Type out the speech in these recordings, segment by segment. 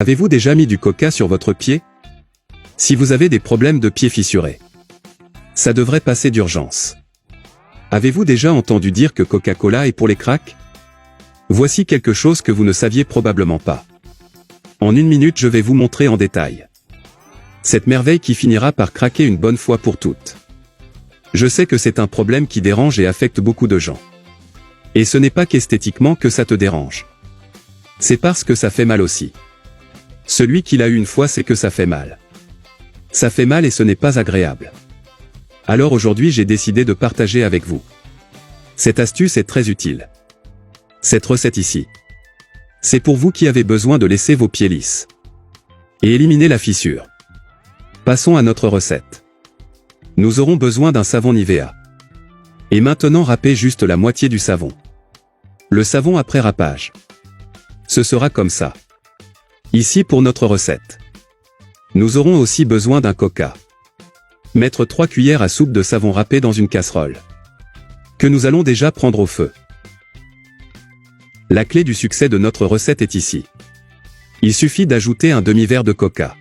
Avez-vous déjà mis du coca sur votre pied? Si vous avez des problèmes de pieds fissurés, ça devrait passer d'urgence. Avez-vous déjà entendu dire que Coca-Cola est pour les cracks? Voici quelque chose que vous ne saviez probablement pas. En 1 minute je vais vous montrer en détail cette merveille qui finira par craquer une bonne fois pour toutes. Je sais que c'est un problème qui dérange et affecte beaucoup de gens. Et ce n'est pas qu'esthétiquement que ça te dérange. C'est parce que ça fait mal aussi. Celui qui l'a eu une fois sait que ça fait mal. Ça fait mal et ce n'est pas agréable. Alors aujourd'hui j'ai décidé de partager avec vous. Cette astuce est très utile. Cette recette ici, c'est pour vous qui avez besoin de laisser vos pieds lisses et éliminer la fissure. Passons à notre recette. Nous aurons besoin d'un savon Nivea. Et maintenant râpez juste la moitié du savon. Le savon après râpage. Ce sera comme ça. Ici pour notre recette. Nous aurons aussi besoin d'un coca. Mettre 3 cuillères à soupe de savon râpé dans une casserole, que nous allons déjà prendre au feu. La clé du succès de notre recette est ici. Il suffit d'ajouter un demi-verre de coca.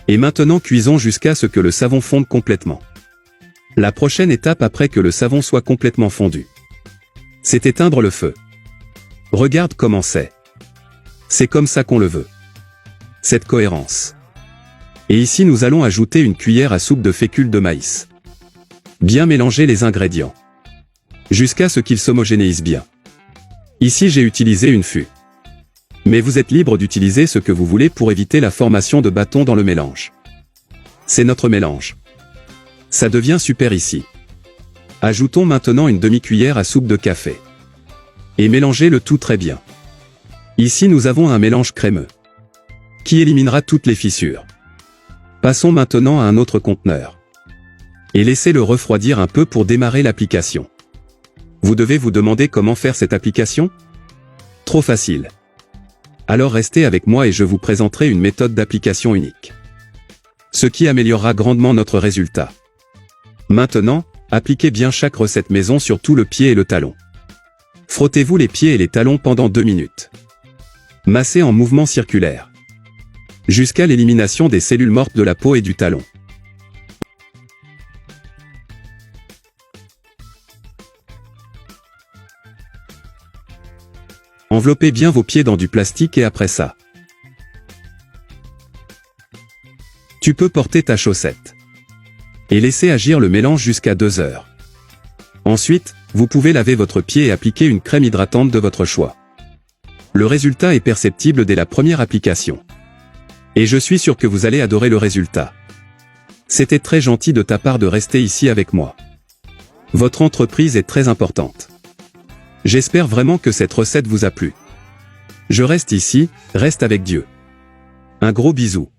Et maintenant cuisons jusqu'à ce que le savon fonde complètement. La prochaine étape après que le savon soit complètement fondu, c'est éteindre le feu. Regarde comment c'est. C'est comme ça qu'on le veut. Cette cohérence. Et ici nous allons ajouter une cuillère à soupe de fécule de maïs. Bien mélanger les ingrédients, jusqu'à ce qu'ils s'homogénéisent bien. Ici j'ai utilisé une fût. Mais vous êtes libre d'utiliser ce que vous voulez pour éviter la formation de bâtons dans le mélange. C'est notre mélange. Ça devient super ici. Ajoutons maintenant une demi-cuillère à soupe de café. Et mélangez le tout très bien. Ici nous avons un mélange crémeux, qui éliminera toutes les fissures. Passons maintenant à un autre conteneur. Et laissez-le refroidir un peu pour démarrer l'application. Vous devez vous demander comment faire cette application? Trop facile. Alors restez avec moi et je vous présenterai une méthode d'application unique, ce qui améliorera grandement notre résultat. Maintenant, appliquez bien chaque recette maison sur tout le pied et le talon. Frottez-vous les pieds et les talons pendant 2 minutes. Massez en mouvement circulaire, jusqu'à l'élimination des cellules mortes de la peau et du talon. Enveloppez bien vos pieds dans du plastique et après ça, tu peux porter ta chaussette et laisser agir le mélange jusqu'à 2 heures. Ensuite, vous pouvez laver votre pied et appliquer une crème hydratante de votre choix. Le résultat est perceptible dès la première application. Et je suis sûr que vous allez adorer le résultat. C'était très gentil de ta part de rester ici avec moi. Votre entreprise est très importante. J'espère vraiment que cette recette vous a plu. Je reste ici, reste avec Dieu. Un gros bisou.